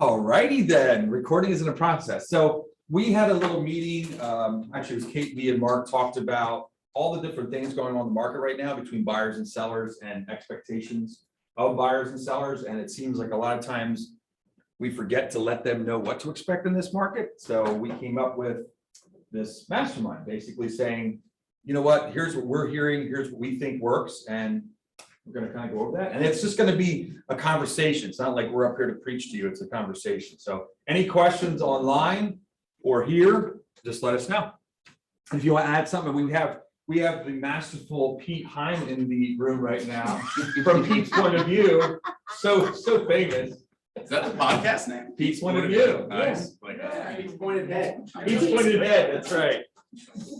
All righty then, recording is in a process. So we had a little meeting, actually it was Kate, me and Mark talked about all the different things going on in the market right now between buyers and sellers and expectations of buyers and sellers. And it seems like a lot of times we forget to let them know what to expect in this market. So we came up with this mastermind, basically saying, you know what, here's what we're hearing, here's what we think works, and we're going to kind of go over that. And it's just going to be a conversation. It's not like we're up here to preach to you. It's a conversation. So any questions online or here, just let us know. If you want to add something, we have the masterful Pete Heim in the room right now. From Pete's point of view, so famous. Is that the podcast name? Pete's point of view. Nice. Pete's pointed head. Pete's pointed head. That's right.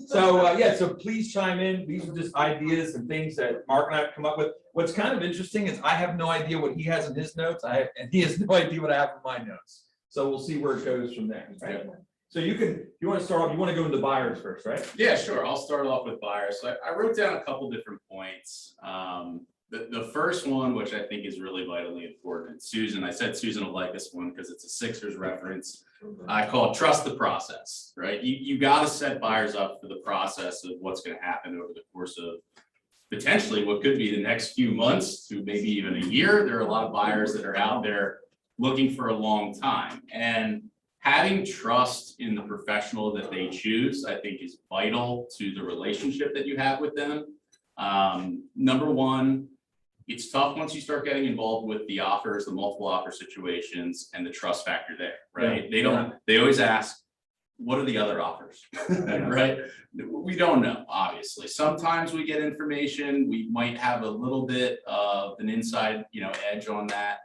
So yeah, so please chime in. These are just ideas and things that Mark and I have come up with. What's kind of interesting is I have no idea what he has in his notes. And he has no idea what I have in my notes. So we'll see where it goes from there. Right? Yeah. So you want to start off, you want to go into buyers first, right? Yeah, sure. I'll start off with buyers. So I wrote down a couple different points. The first one, which I think is really vitally important, Susan, I said Susan will like this one because it's a Sixers reference. I call it trust the process, right? You got to set buyers up for the process of what's going to happen over the course of potentially what could be the next few months to maybe even a year. There are a lot of buyers that are out there looking for a long time, and having trust in the professional that they choose, I think, is vital to the relationship that you have with them. Number one, it's tough once you start getting involved with the offers, the multiple offer situations, and the trust factor there, right? Yeah. They always ask, what are the other offers, right? We don't know, obviously. Sometimes we get information, we might have a little bit of an inside, edge on that.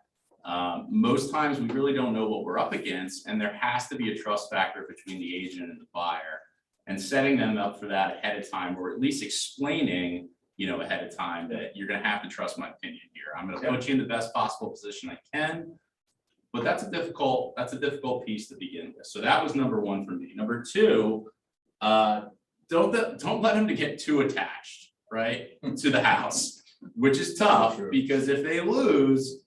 Most times we really don't know what we're up against, and there has to be a trust factor between the agent and the buyer, and setting them up for that ahead of time, or at least explaining ahead of time that you're going to have to trust my opinion here. I'm going to put you in the best possible position I can, but that's a difficult piece to begin with. So that was number one for me. Number two, don't let them to get too attached, right, to the house, which is tough because if they lose,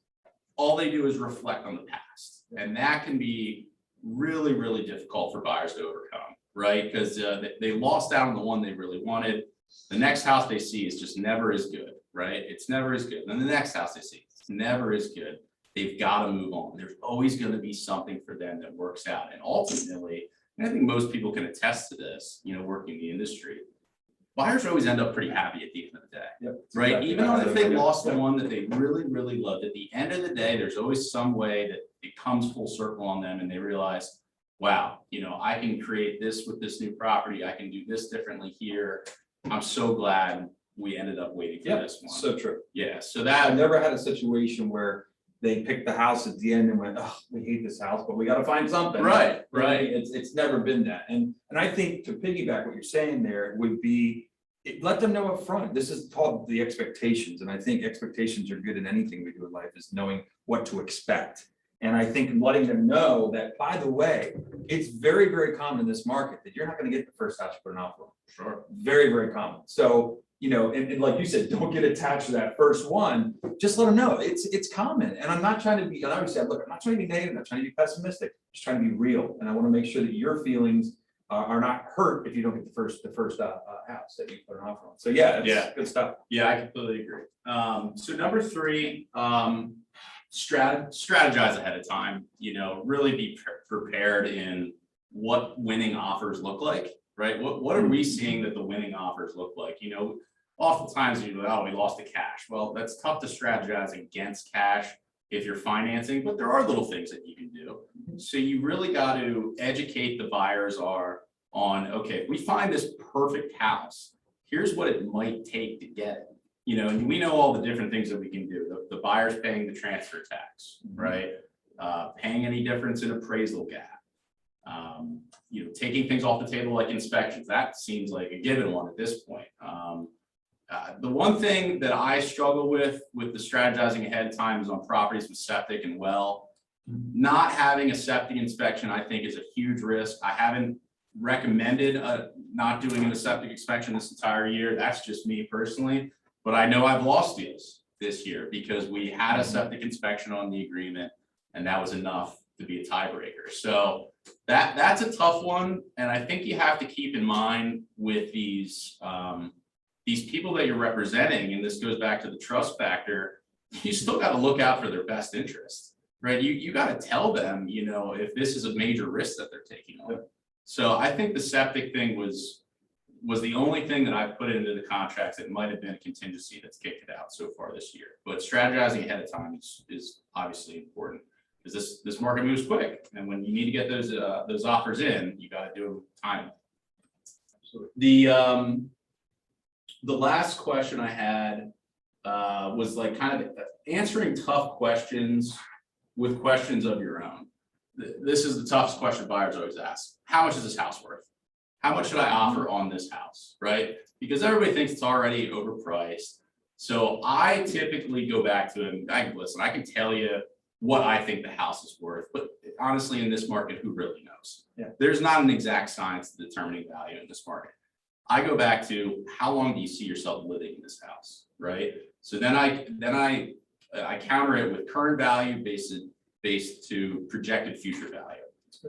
all they do is reflect on the past, and that can be really, really difficult for buyers to overcome, right? Because they lost out on the one they really wanted. The next house they see is just never as good, right? It's never as good. And then the next house they see, it's never as good. They've got to move on. There's always going to be something for them that works out. And ultimately, and I think most people can attest to this, working in the industry, buyers always end up pretty happy at the end of the day, right? Exactly. Even if they lost the one that they really, really loved, at the end of the day, there's always some way that it comes full circle on them and they realize, wow, I can create this with this new property. I can do this differently here. I'm so glad we ended up waiting for this one. So true. Yeah. So that I've never had a situation where they picked the house at the end and went, oh, we hate this house, but we got to find something. Right. It's never been that. And I think to piggyback what you're saying there would be, let them know up front. This is called the expectations. And I think expectations are good in anything we do in life, is knowing what to expect. And I think letting them know that, by the way, it's very, very common in this market that you're not going to get the first house you put an offer on. Sure. Very, very common. So, and like you said, don't get attached to that first one. Just let them know it's common. And I'm not trying to be, and I always said, look, I'm not trying to be negative. I'm not trying to be pessimistic. I'm just trying to be real. And I want to make sure that your feelings are not hurt if you don't get the first house that you put an offer on. So yeah, good stuff. Yeah, I completely agree. So number three, strategize ahead of time. Really be prepared in what winning offers look like. Right? What are we seeing that the winning offers look like? Oftentimes we lost to cash. Well, that's tough to strategize against cash if you're financing, but there are little things that you can do. So you really got to educate the buyers on, okay, if we find this perfect house, here's what it might take to get it. And we know all the different things that we can do. The buyer's paying the transfer tax, right? Paying any difference in appraisal gap. Taking things off the table like inspections, that seems like a given one at this point. The one thing that I struggle with the strategizing ahead of time is on properties with septic and well. Not having a septic inspection, I think, is a huge risk. I haven't recommended not doing a septic inspection this entire year. That's just me personally, but I know I've lost deals this year because we had a septic inspection on the agreement, and that was enough to be a tiebreaker. So that's a tough one. And I think you have to keep in mind with these people that you're representing, and this goes back to the trust factor, you still got to look out for their best interest, right? You got to tell them, if this is a major risk that they're taking on. So I think the septic thing was the only thing that I put into the contracts that might have been a contingency that's kicked it out so far this year. But strategizing ahead of time is obviously important, because this market moves quick, and when you need to get those offers in, you got to do them time. The last question I had was like kind of answering tough questions with questions of your own. This is the toughest question buyers always ask. How much is this house worth? How much should I offer on this house, right? Because everybody thinks it's already overpriced. So I typically go back to them, listen, I can tell you what I think the house is worth, but honestly, in this market, who really knows? Yeah. There's not an exact science to determining value in this market. I go back to how long do you see yourself living in this house, right? So then I counter it with current value based to projected future value,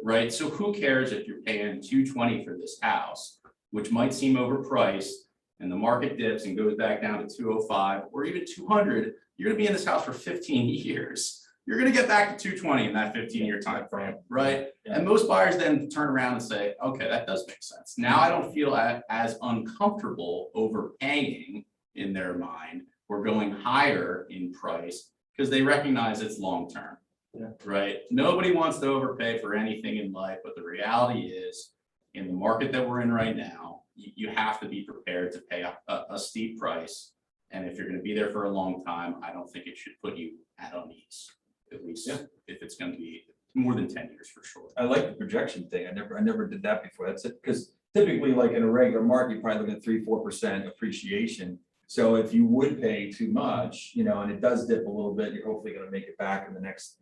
right? So who cares if you're paying $220 for this house, which might seem overpriced, and the market dips and goes back down to $205 or even $200, you're gonna be in this house for 15 years. You're gonna get back to $220 in that 15-year time frame, right? Yeah. And most buyers then turn around and say, okay, that does make sense. Now I don't feel as uncomfortable overpaying in their mind or going higher in price, because they recognize it's long-term. Yeah. Right? Nobody wants to overpay for anything in life, but the reality is, in the market that we're in right now, you have to be prepared to pay a steep price. And if you're going to be there for a long time, I don't think it should put you at unease, at least if it's going to be more than 10 years for sure. I like the projection thing. I never did that before. That's it. Because typically, like in a regular market, you probably look at 3-4% appreciation. So if you would pay too much, and it does dip a little bit, you're hopefully going to make it back in the next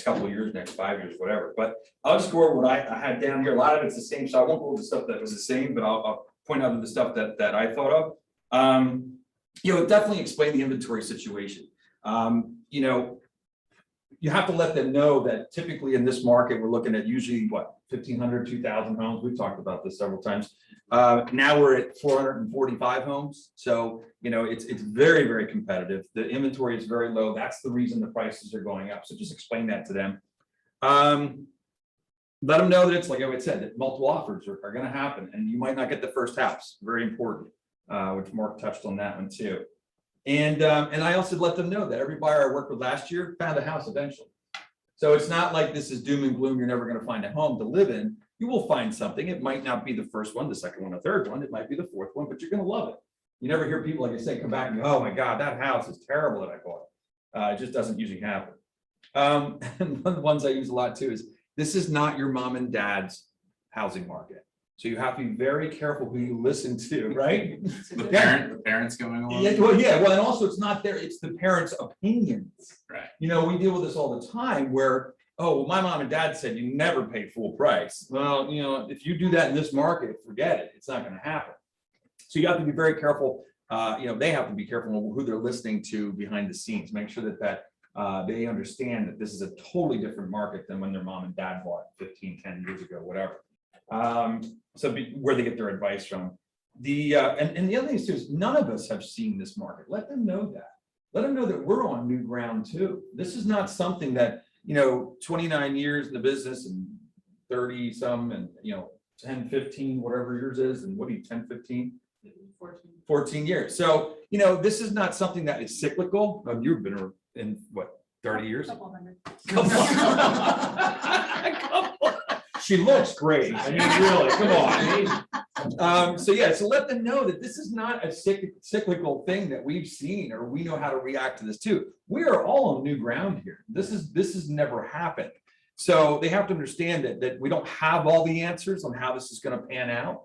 couple of years, next 5 years, whatever. But I'll just go over what I had down here. A lot of it's the same, so I won't go over the stuff that was the same, but I'll point out the stuff that I thought of. Definitely explain the inventory situation. You have to let them know that typically in this market, we're looking at usually 1,500, 2,000 homes. We've talked about this several times. Now we're at 445 homes. So, it's very, very competitive. The inventory is very low. That's the reason the prices are going up. So just explain that to them. Let them know that it's, like I said, that multiple offers are going to happen, and you might not get the first house. Very important, which Mark touched on that one too. And I also let them know that every buyer I worked with last year found a house eventually. So it's not like this is doom and gloom. You're never going to find a home to live in. You will find something. It might not be the first one, the second one, the third one. It might be the fourth one, but you're going to love it. You never hear people, like I say, come back and go, oh my God, that house is terrible that I bought. It just doesn't usually happen. And one of the ones I use a lot too is, this is not your mom and dad's housing market. So you have to be very careful who you listen to, right? The parents going along. Yeah, well, and also it's not it's the parents' opinions. Right. We deal with this all the time where, oh, well, my mom and dad said you never pay full price. Well, if you do that in this market, forget it. It's not going to happen. So you have to be very careful. They have to be careful who they're listening to behind the scenes. Make sure that they understand that this is a totally different market than when their mom and dad bought 15, 10 years ago, whatever. Where they get their advice from. And the other thing is none of us have seen this market. Let them know that. Let them know that we're on new ground too. This is not something that 29 years in the business and 30 some and 10, 15, whatever yours is, and what are you, 10, 15? 14 years. So this is not something that is cyclical. You've been in what, 30 years? Couple She looks great. I mean, really, come on. So let them know that this is not a cyclical thing that we've seen, or we know how to react to this too. We are all on new ground here. This has never happened. So they have to understand that we don't have all the answers on how this is going to pan out.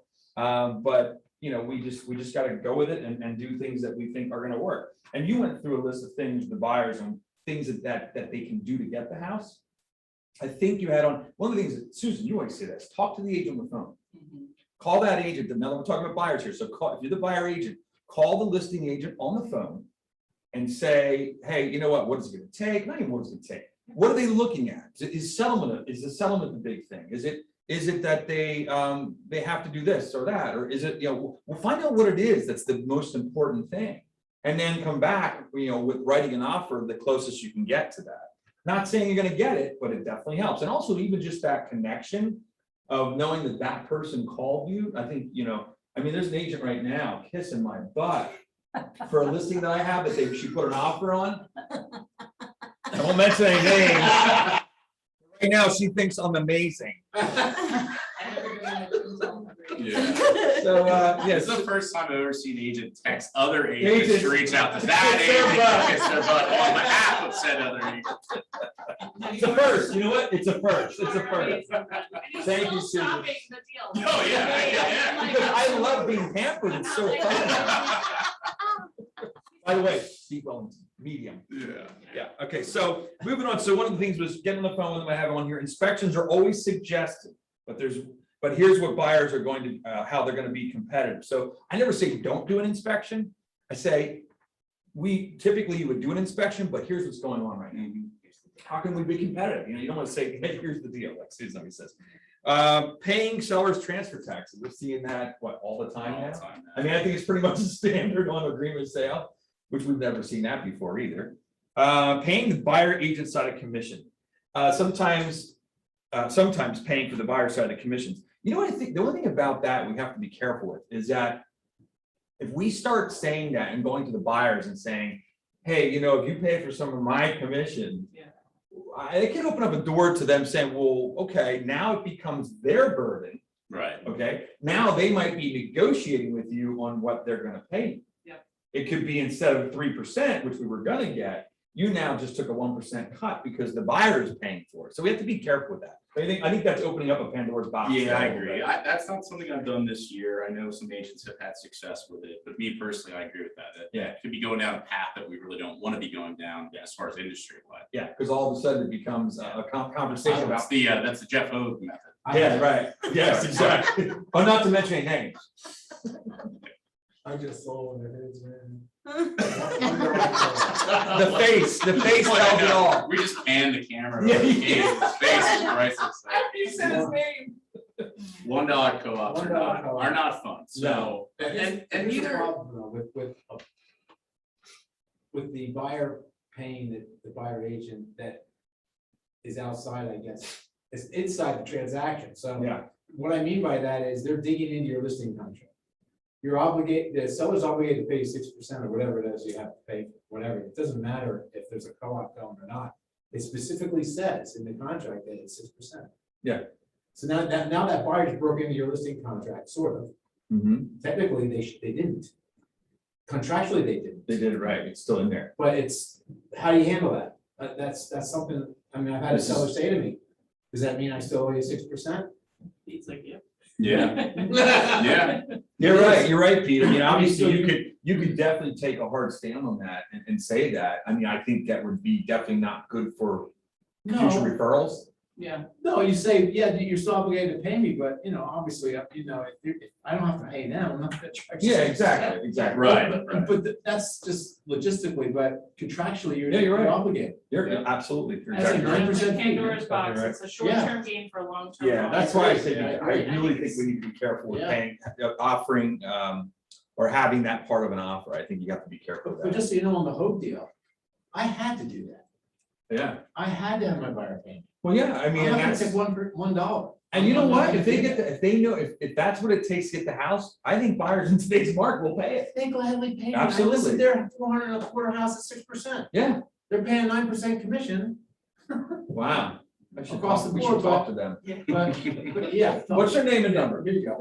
But we just got to go with it and do things that we think are going to work. And you went through a list of things, the buyers, on things that they can do to get the house. I think you had on one of the things that, Susan, you always say this, talk to the agent on the phone. Mm-hmm. Call that agent. Now we're talking about buyers here. So if you're the buyer agent, call the listing agent on the phone and say, hey, you know what is it gonna take? Not even what it's gonna take. What are they looking at? Is the settlement the big thing? Is it that they have to do this or that? Or is it, we'll find out what it is that's the most important thing. And then come back, with writing an offer the closest you can get to that. Not saying you're gonna get it, but it definitely helps. And also even just that connection of knowing that that person called you. I think, there's an agent right now kissing my butt for a listing that I have that she put an offer on. I won't mention any names. Right now, she thinks I'm amazing. Yeah. So, It's the first time I've ever seen an agent text other agents to reach out to that agent, kiss their butt on behalf of said other agent. it's a first. You know what? It's a first. It's a first. Thank you, Susan. Oh, yeah. Because I love being pampered. It's so fun. By the way, Steve Wellington, medium. Yeah. Okay. So moving on. So one of the things was getting on the phone with them. I have on here. Inspections are always suggested, but here's what buyers are going to, how they're going to be competitive. So I never say don't do an inspection. I say you would do an inspection, but here's what's going on right now. How can we be competitive? You don't want to say, hey, here's the deal, like Susan always says. Paying sellers transfer taxes. We're seeing that all the time now. I think it's pretty much a standard on agreement sale, which we've never seen that before either. Paying the buyer agent side of commission. Sometimes paying for the buyer side of the commissions. You know what I think? The only thing about that we have to be careful with is that if we start saying that and going to the buyers and saying, hey, if you pay for some of my commission, it can open up a door to them saying, well, okay, now it becomes their burden. Right. Okay. Now they might be negotiating with you on what they're going to pay. Yeah. It could be instead of 3%, which we were going to get, you now just took a 1% cut because the buyer is paying for it. So we have to be careful with that. I think that's opening up a Pandora's box. Yeah, I agree. That's not something I've done this year. I know some agents have had success with it, but me personally, I agree with that. It could be going down a path that we really don't want to be going down as far as industry wide. Yeah, because all of a sudden it becomes a conversation about. That's the Jeff Hogue method. Yeah, right. Yes, exactly. Oh, not to mention any names. I just saw what it is, man. The face tells it all. We just pan the camera. Yeah, His face is priceless. You said his name. $1 co-ops $1 are not fun. So and Here's the neither. problem, though, with the buyer paying the buyer agent that is outside, I guess, it's inside the transaction. So Yeah. what I mean by that is they're digging into your listing contract. You're obligated, the seller's obligated to pay 6% or whatever it is you have to pay, whatever. It doesn't matter if there's a co-op going or not. It specifically says in the contract that it's 6%. Yeah. So now that buyer's broke into your listing contract, sort of. Technically, they didn't. Contractually, they didn't. They did it right. It's still in there. But it's, how do you handle that? That's something, I've had a seller say to me, does that mean I still owe you 6%? He's like, yeah. Yeah. Yeah. You're right, Pete. Obviously you could definitely take a hard stand on that and say that. I think that would be definitely not good for future referrals. Yeah. No, you say, yeah, you're still obligated to pay me, but obviously, if I don't have to pay them, I'm not gonna charge you. Yeah, exactly. Right. But that's just logistically, but contractually, Yeah, you're right. you're obligated. You're absolutely. You're That's exactly a right. 9% Pandora's box. Right. It's a short-term gain for a long-term. Yeah, loss. that's why I say, Yeah, I really think we need to be careful with paying, offering, or having that part of an offer. I think you have to be careful with But that. just so you know, on the Hope deal, I had to do that. Yeah. I had to have my buyer pay me. Well, yeah, I'm and not gonna that's, take $1. and you know I'm not what? gonna If they do get, if they know, if that's what it takes to get the house, I think buyers in today's market will pay it. They gladly pay me. Absolutely. I listed their 400 and a quarter house at 6%. Yeah. They're paying 9% commission. Wow. I should Across the we board, should talk to them. But yeah. What's their name and number? Here you go.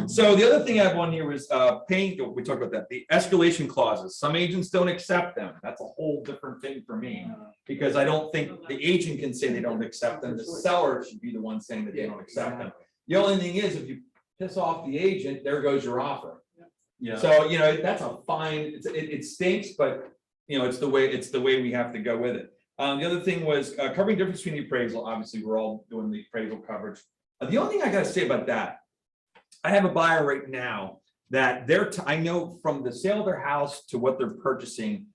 So the other thing I have on here was paying, we talked about that, the escalation clauses. Some agents don't accept them. That's a whole different thing for me. Because I don't think the agent can say they don't accept them. The seller should be the one saying that they don't accept them. The only thing is, if you piss off the agent, there goes your offer. Yeah. So, that's a fine, it stinks, but it's the way we have to go with it. The other thing was covering difference between the appraisal. Obviously, we're all doing the appraisal coverage. The only thing I gotta say about that, I have a buyer right now that I know from the sale of their house to what they're purchasing,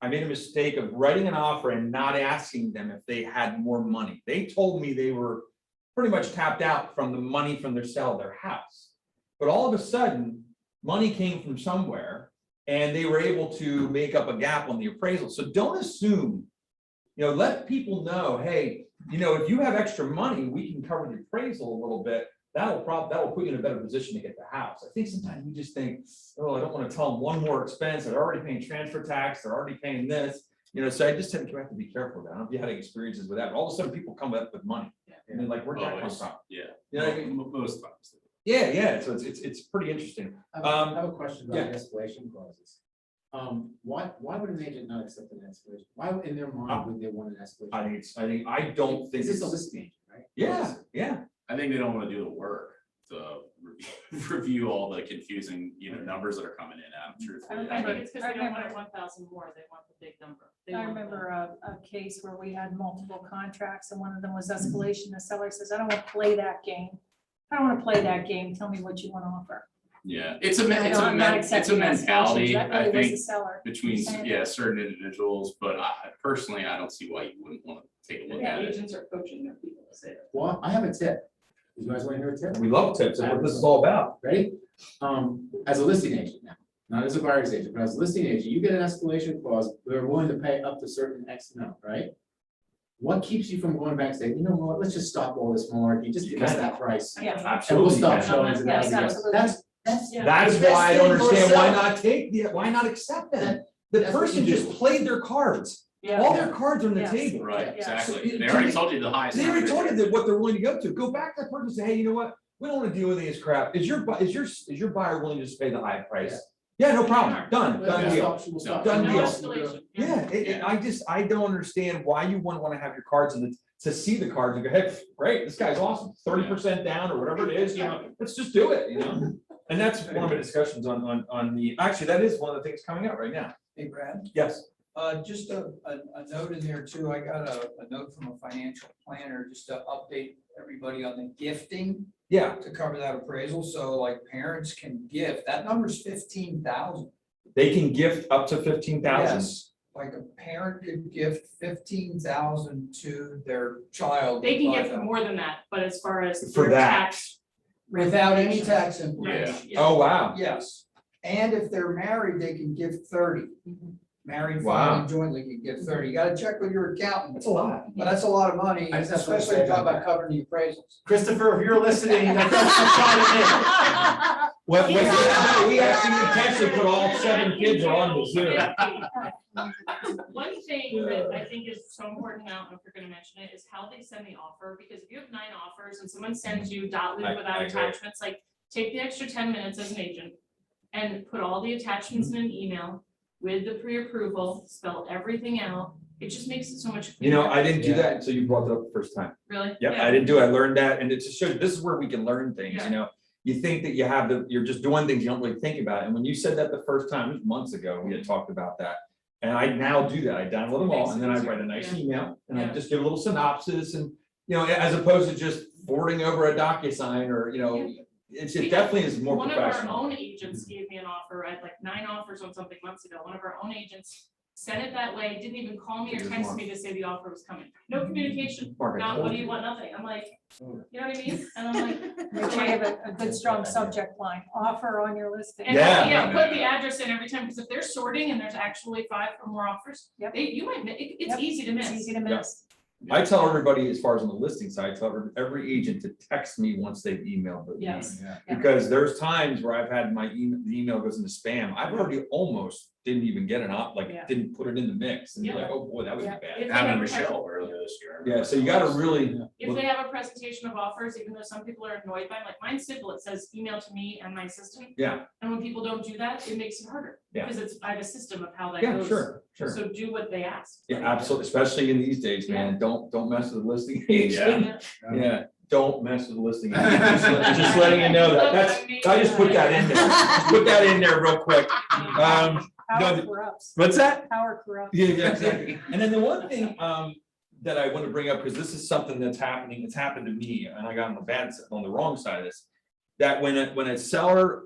I made a mistake of writing an offer and not asking them if they had more money. They told me they were pretty much tapped out from the money from their sale of their house. But all of a sudden, money came from somewhere and they were able to make up a gap on the appraisal. So don't assume, let people know, hey, if you have extra money, we can cover the appraisal a little bit. That'll put you in a better position to get the house. I think sometimes we just think, oh, I don't want to tell them one more expense. They're already paying transfer tax. They're already paying this. So I just think you have to be careful with that. I don't know if you had any experiences with that. But all of a sudden, people come up with money, and then like, where'd that come from? Yeah. You know what I mean? Most times. Yeah. So it's pretty interesting. I have a question about yeah. escalation clauses. Why would an agent not accept an escalation? Why in their mind would they want an escalation? I don't think. Is this a listing agent, right? Yeah. I think they don't want to do the work to review all the confusing, numbers that are coming in. Truthfully, I think it's because they don't want 1,000 more, they want the big number. I remember a case where we had multiple contracts and one of them was escalation. The seller says, I don't want to play that game. I don't want to play that game. Tell me what you want to offer. Yeah, it's a I'm not accepting mentality, escalations. That I really was think, the seller. between, saying certain individuals, but personally, I don't see why you wouldn't want to take a look Yeah, at it. agents are coaching their people to say that. Well, I have a tip. You guys want to hear a tip? We love tips. That's what this is all about. Ready? As a listing agent now, not as a buyer's agent, but as a listing agent, you get an escalation clause. We're willing to pay up to certain X amount, right? What keeps you from going back and saying, you know what, let's just stop all this malarkey, just give us that price. Yeah. And we'll Absolutely. stop can. showings and Yes, everything else. absolutely. That's Yeah. That's the best why I don't thing for a understand why seller. why not accept that? The That's what person you just do. played their cards. Yeah. All their cards are on the Yes. table. Right, Yeah. exactly. So, They already told you the highest. They already number. told you that what they're willing to go to. Go back to that person and say, hey, you know what? We don't want to deal with this crap. Is your buyer willing to just pay the high price? Yeah, no problem. Done We'll deal. stop- we'll stop. Done No deal. escalation. Yeah, I don't understand why you wouldn't want to have your cards to see the cards and go, hey, great, this guy's awesome. 30% down or whatever it is, let's just do it, And that's one of the discussions actually, that is one of the things coming up right now. Hey, Brad, Yes. just a note in there too. I got a note from a financial planner just to update everybody on the gifting Yeah. to cover that appraisal. So like parents can gift, that number's 15,000. They can gift up to 15,000. Yes, like a parent could gift 15,000 to their child. They can by give them more than that, but as far as For their that. tax. Without any tax Yeah. implication. Oh, wow. Yes, and if they're married, they can give 30. Married, Wow. filing jointly can give 30. You gotta check with your accountant. That's a lot. But that's a lot of money, I just have something to especially say if you talk about about covering the appraisals. Christopher, if you're listening, that's Well, Yeah. we actually potentially put all 7 kids on the Zoom. One thing that I think is so important, I don't know if you're gonna mention it, is how they send the offer, because if you have 9 offers and someone sends you dot I loop without agree. attachments, like, take the extra 10 minutes as an agent and put all the attachments in an email with the pre-approval, spell everything out, it just makes it so much clearer. I didn't do that until you brought it up the first time. Really? Yep, I didn't do it. I learned that, and it just shows, this is where we can learn things, Yeah. You think that you're just doing things you don't really think about, and when you said that the first time, it was months ago, we had talked about that. And I now do that, I download them all, and then I write a nice email, and I Yeah. just give a little synopsis, and, as opposed to just forwarding over a DocuSign, or, it definitely is more One of our professional. own agents gave me an offer, I had like 9 offers on something months ago, one of our own agents sent it that way, didn't even call me or Good text one. me to say the offer was coming, no communication, Mark, I not told what do you. you want, nothing, I'm like, you know what I mean? And I'm like. Make sure you have a good, strong subject line, offer on your listing. And Yeah. put the address in every time, because if they're sorting and there's actually 5 or more offers, Yep. you might, it's Yep. easy to It's miss. easy to miss. I tell everybody, as far as on the listing side, I tell every agent to text me once they've emailed me. Yes. Yeah. Because there's times where I've had the email goes into spam. I've already almost didn't even get it up, Yeah. didn't put it in the mix. And you're Yeah. like, oh boy, that would be Yeah. bad. If they Having have a Michelle earlier this year. Yeah, so you gotta really, If they have a presentation of offers, even though some people are annoyed by, like mine's simple, it says email to me and my assistant. Yeah. And when people don't do that, it makes it harder. Yeah. Because I have a system of how that yeah, goes. sure. So do what they ask. Yeah, absolutely, especially in these days, man. Don't mess with the listing agent. Yeah. Yeah, don't mess with the listing agent. Just letting you know that. I just put that in there. Just put that in there real quick. Power no, corrupts, What's that? power corrupts. Yeah, exactly. And then the one thing that I want to bring up, because this is something that's happening, it's happened to me, and I got on the wrong side of this. That when a seller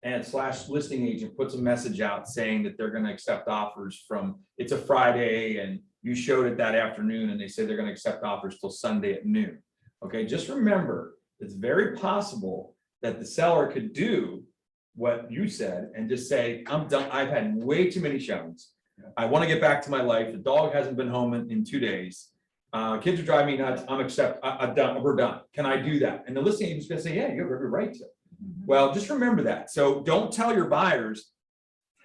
and / listing agent puts a message out saying that they're gonna accept offers from, it's a Friday and you showed it that afternoon and they say they're gonna accept offers till Sunday at noon. Okay, just remember, it's very possible that the seller could do what you said and just say, I'm done, I've had way too many showings. I want to get back to my life. The dog hasn't been home in 2 days. Kids are driving me nuts. I'm done. We're done. Can I do that? And the listing agent's gonna say, yeah, you have every right to. Well, just remember that. So don't tell your buyers,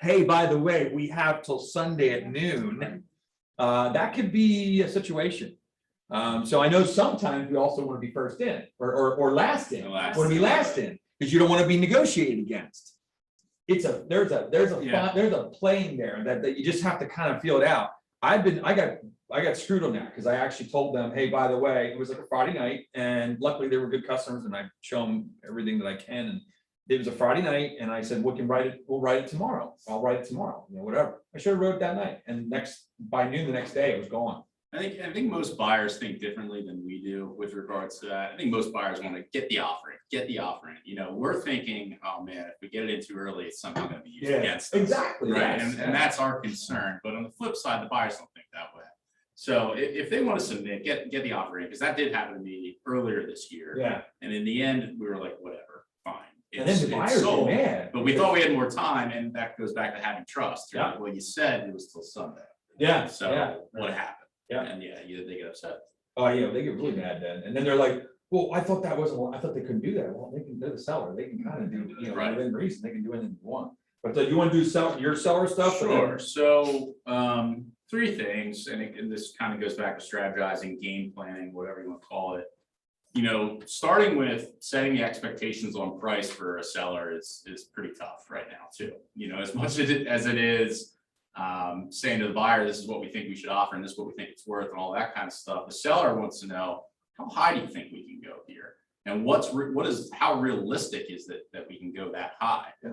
hey, by the way, we have till Sunday at noon. That could be a situation. So I know sometimes we also want to be first in or last in. Last Want to be in. last in because you don't want to be negotiated against. There's a playing there that you just have to kind of feel it out. I got screwed on that because I actually told them, hey, by the way, it was like a Friday night, and luckily they were good customers, and I show them everything that I can. And it was a Friday night, and I said, we'll write it tomorrow. I'll write it tomorrow, whatever. I should have wrote it that night, and by noon the next day, it was gone. I think most buyers think differently than we do with regards to that. I think most buyers want to get the offer in. We're thinking, oh man, if we get it in too early, it's somehow going to be used against us. Exactly. Right, yes, and that's our concern. But on the flip side, the buyers don't think that way. So if they want to submit, get the offer in, because that did happen to me earlier this year. Yeah. And in the end, we were like, whatever, fine. And then the It's buyers get sold. mad. But we thought we had more time, and that goes back to having trust. You're Yeah. like, well, you said it was till Sunday. Yeah. So yeah. what happened? Yeah. And they get upset. Oh, yeah, they get really mad then. And then they're like, well, I thought they couldn't do that. Well, they're the seller. They can kind of do, Right. within reason, they can do anything they want. But you want to do your seller stuff? Sure. So, 3 things, and this kind of goes back to strategizing, game planning, whatever you want to call it. Starting with setting the expectations on price for a seller is pretty tough right now too. As much as it is saying to the buyer, this is what we think we should offer, and this is what we think it's worth, and all that kind of stuff. The seller wants to know, how high do you think we can go here? And how realistic is that we can go that high? Yeah.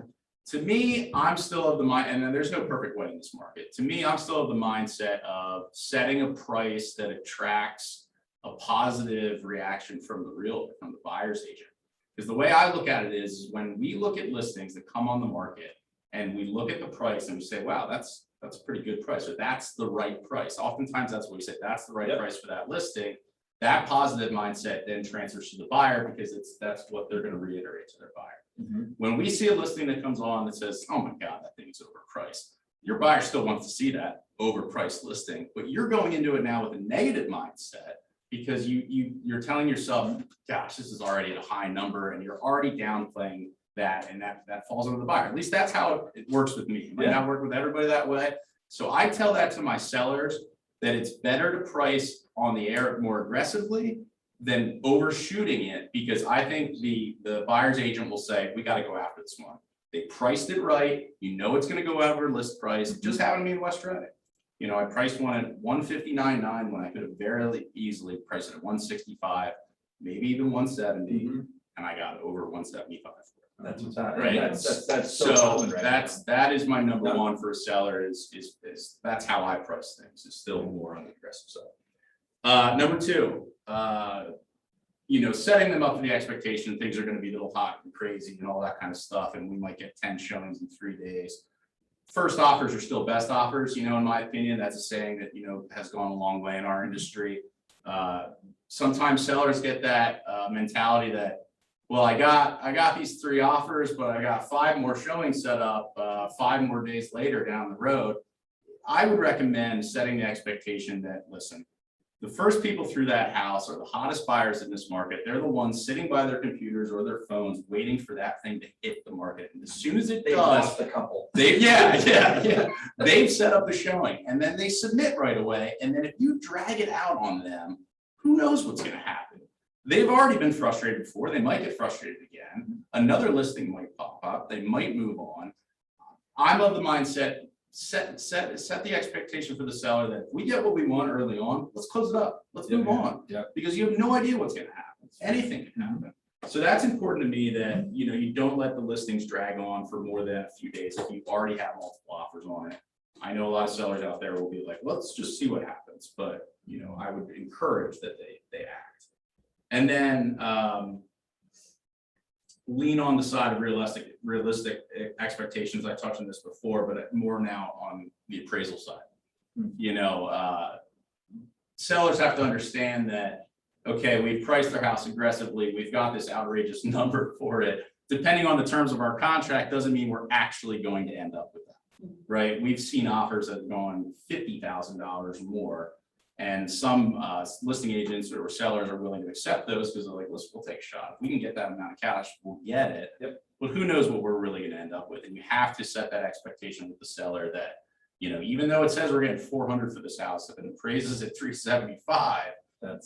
To me, I'm still of the mind, and then there's no perfect way in this market. To me, I'm still of the mindset of setting a price that attracts a positive reaction from the buyer's agent. Because the way I look at it is when we look at listings that come on the market and we look at the price and we say, wow, that's a pretty good price, or that's the right price. Oftentimes that's what we say, that's the right price for that listing. That positive mindset then transfers to the buyer because that's what they're going to reiterate to their buyer. Mhm. When we see a listing that comes on that says, oh my God, that thing's overpriced, your buyer still wants to see that overpriced listing, but you're going into it now with a negative mindset because you're telling yourself, gosh, this is already at a high number, and you're already downplaying that, and that falls over the buyer. At least that's how it works with me. It might not work with everybody that way. So I tell that to my sellers that it's better to price on the air more aggressively than overshooting it, because I think the buyer's agent will say, we got to go after this one. They priced it right. It's going to go over list price. It just happened to me in West Reading. I priced one at $159.9 when I could have very easily priced it at $165, maybe even $170, Mhm. and I got over $175. That's what's happening. Right. That's So common right that is my number Yeah. one for a seller is that's how I price things. It's still more on the aggressive side. Number 2, setting them up for the expectation things are going to be a little hot and crazy and all that kind of stuff, and we might get 10 showings in 3 days. First offers are still best offers, in my opinion. That's a saying that has gone a long way in our industry. Sometimes sellers get that mentality that, well, I got these 3 offers, but I got 5 more showings set up 5 more days later down the road. I would recommend setting the expectation that, listen, the first people through that house are the hottest buyers in this market. They're the ones sitting by their computers or their phones waiting for that thing to hit the market. And as soon as it They does, lost a couple. they've set up the showing, and then they submit right away. And then if you drag it out on them, who knows what's going to happen? They've already been frustrated before. They might get frustrated again. Another listing might pop up. They might move on. I'm of the mindset, set the expectation for the seller that if we get what we want early on, let's close it up. Let's move on. Yeah. Because you have no idea what's going to happen. Anything can happen. So that's important to me, that you don't let the listings drag on for more than a few days if you already have multiple offers on it. I know a lot of sellers out there will be like, let's just see what happens, but I would encourage that they act. And then lean on the side of realistic expectations. I touched on this before, but more now on the appraisal side. You know, sellers have to understand that, okay, we've priced their house aggressively, we've got this outrageous number for it. Depending on the terms of our contract, doesn't mean we're actually going to end up with that, right? We've seen offers that have gone $50,000 more. And some listing agents or sellers are willing to accept those because they're like, we'll take a shot. If we can get that amount of cash, we'll get it. Yep. But who knows what we're really gonna end up with? And you have to set that expectation with the seller that, you know, even though it says we're getting 400 for this house, if it appraises at 375,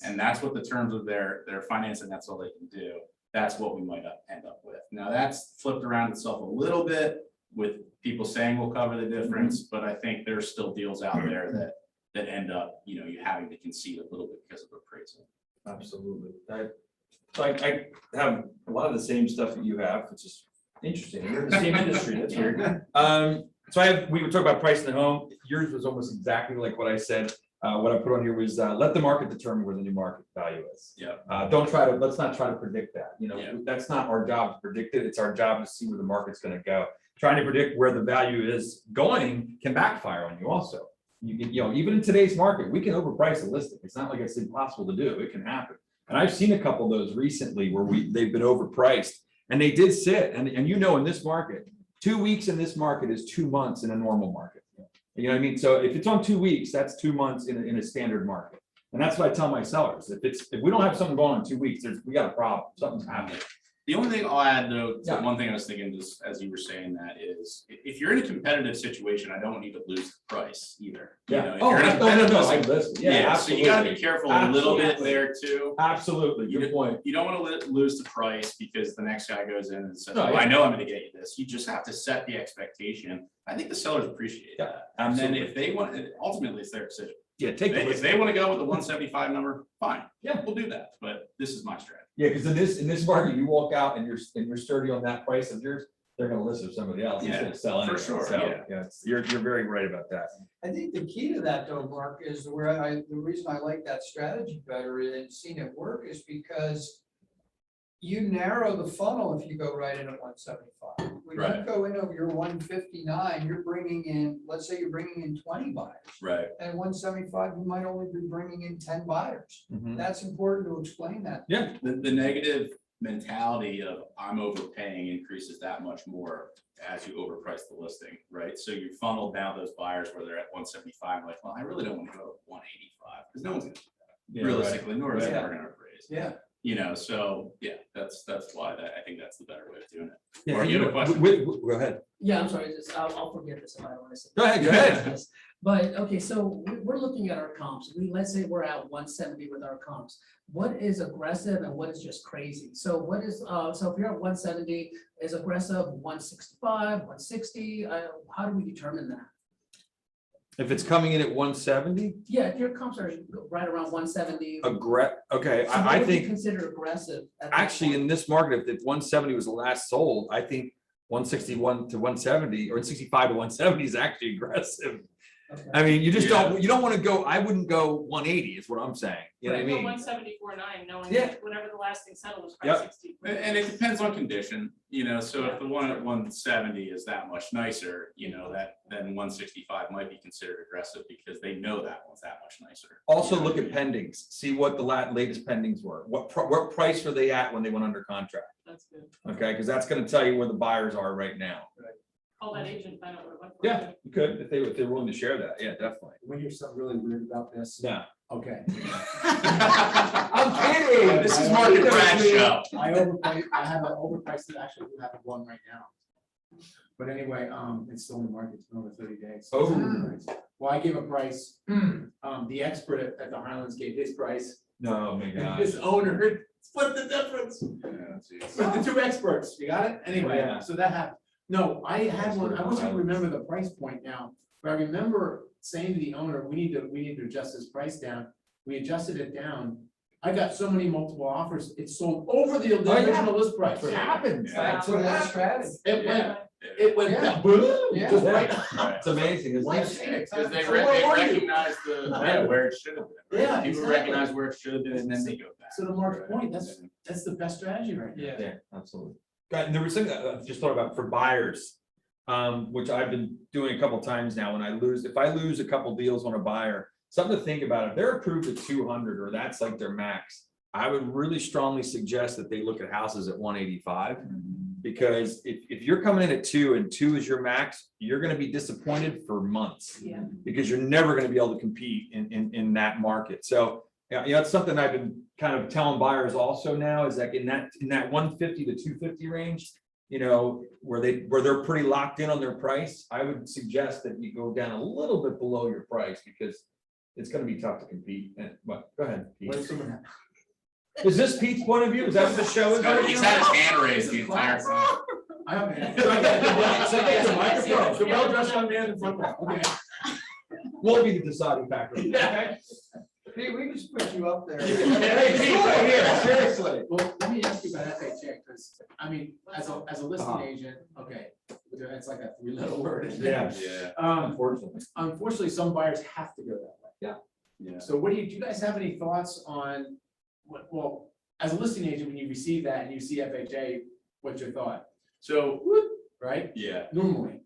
and that's what the terms of their financing, that's all they can do. That's what we might end up with. Now that's flipped around itself a little bit with people saying we'll cover the difference, but I think there's still deals out there that end up, you know, you having to concede a little bit because of appraisal. Absolutely. I have a lot of the same stuff that you have, which is interesting. We're in the same industry. That's weird. So we were talking about pricing the home. Yours was almost exactly like what I said. What I put on here was let the market determine where the new market value is. Yeah. Let's not try to predict that. You know, Yeah. that's not our job to predict it. It's our job to see where the market's going to go. Trying to predict where the value is going can backfire on you also. You can, you know, even in today's market, we can overprice a listing. It's not like it's impossible to do. It can happen. And I've seen a couple of those recently where they've been overpriced and they did sit. And you know, in this market, 2 weeks in this market is 2 months in a normal market. You know what I mean? So if it's on 2 weeks, that's 2 months in a standard market. And that's what I tell my sellers. If we don't have something going on in 2 weeks, we got a problem. Something's happening. The only thing I'll add though, Yeah. one thing I was thinking just as you were saying that is, if you're in a competitive situation, I don't want you to lose the price either. You know, if you're in a competitive listen. Yeah, so you gotta be absolutely. careful a little bit Absolutely. there too. Absolutely. Good point. You don't wanna lose the price because the next guy goes in and says, No, oh, yeah. I know I'm gonna get you this. You just have to set the expectation. I think the sellers appreciate Yeah, that. And then absolutely. if they want, ultimately it's their decision. Yeah, take the If list. they wanna go with the 175 number, fine. Yeah. We'll do that, but this is my strategy. Yeah, because in this market, you walk out and you're sturdy on that price of yours, they're gonna list with somebody else. It's Yeah, gonna sell for anyway. sure, So, yeah. you're very right about that. I think the key to that though, Mark, is the reason I like that strategy better and seen it work is because you narrow the funnel if you go right in at 175. When you Right. go in over your 159, you're bringing in, let's say you're bringing in 20 buyers. Right. And 175, you might only be bringing in 10 buyers. Mhm. That's important to explain that. Yeah, The negative mentality of I'm overpaying increases that much more as you overprice the listing, right? So you funnel down those buyers where they're at 175, like, well, I really don't want to go to 185, because no one's gonna do that. Yeah, Realistically, nor is Right. it ever gonna appraise. Yeah. You know, so yeah, that's why I think that's the better way of doing it. Yeah, Mark, you have a question? Go ahead. Yeah, I'm sorry, I'll forget this if I don't want to say. Go ahead, go ahead. But, okay, so we're looking at our comps. Let's say we're at 170 with our comps. What is aggressive and what is just crazy? So what is, so if you're at 170, is aggressive 165, 160? How do we determine that? If it's coming in at 170, Yeah, if your comps are right around 170. okay, so I what would you think consider aggressive. at that actually point? in this market, if 170 was the last sold, I think 161 to 170 or 65 to 170 is actually aggressive. Okay. I mean, you just Yeah. you don't want to go, I wouldn't go 180 is what I'm saying. You know what I mean? 174.9, knowing Yeah. that whatever the last thing settled was Yep. probably 60. And it depends on condition, you know, so if the one at 170 is that much nicer, you know, then 165 might be considered aggressive because they know that one's that much nicer. Also You know look what at I mean? pendings, see what the latest pendings were. What price were they at when they went under contract? That's good. Okay, because that's gonna tell you where the buyers are right now. Call that agent, find out what it went for. Yeah, you could, if they're willing to share that. Yeah, definitely. When you're something really weird about this. Yeah. Okay. I'm kidding. This is Market Brad show. I overpriced, I have an overpriced that actually we have one right now. But anyway, it's still in the market, it's been over 30 days. So it's Oh. overpriced. Well, I gave a price, the expert at the Highlands gave his price, No, my and God. his owner split the difference. Yeah, geez. But the two experts, you got it? Anyway, Yeah. so that happened. No, I had one, I wish I could remember the price point now, but I remember saying to the owner, we need to adjust this price down. We adjusted it down. I got so many multiple offers, it sold over the Oh, yeah. original list price. That's what happens. Yeah. That's what that strategy. It went, Yeah. it went, Yeah. boom, Yeah. just Yeah. right. Right. It's amazing, isn't I've it? seen it. Because they So where were you? recognize where it should have been. right? Yeah, People exactly. recognize where it should have been and then they go back. So to Mark's point, that's the best strategy right now. Yeah. Yeah, absolutely. And there was something that I just thought about for buyers, which I've been doing a couple times now. When if I lose a couple deals on a buyer, something to think about. If they're approved at 200 or that's like their max, I would really strongly suggest that they look at houses at 185. Because if you're coming in at 2 and 2 is your max, you're going to be disappointed for months. Yeah. Because you're never going to be able to compete in that market. So, yeah, it's something I've been kind of telling buyers also now is that in that 150 to 250 range, you know, where they're pretty locked in on their price, I would suggest that you go down a little bit below your price because it's going to be tough to compete. And what? Go ahead, Pete. Is this Pete's point of view? Is that what the show is? No, he's had his hand raised the entire time. I have a microphone, the well-dressed young man in front row. Okay. We'll be the deciding factor. Okay? Pete, we can just put you up there. Hey, Pete, right here, seriously. Well, let me ask you about FHA, because, I mean, as a listing agent, okay, it's like a 3-letter word. isn't it? Yeah. Unfortunately, some buyers have to go that way. Yeah. So do you guys have any thoughts on, well, as a listing agent, when you receive that and you see FHA, what's your thought? So, Right? yeah, Normally,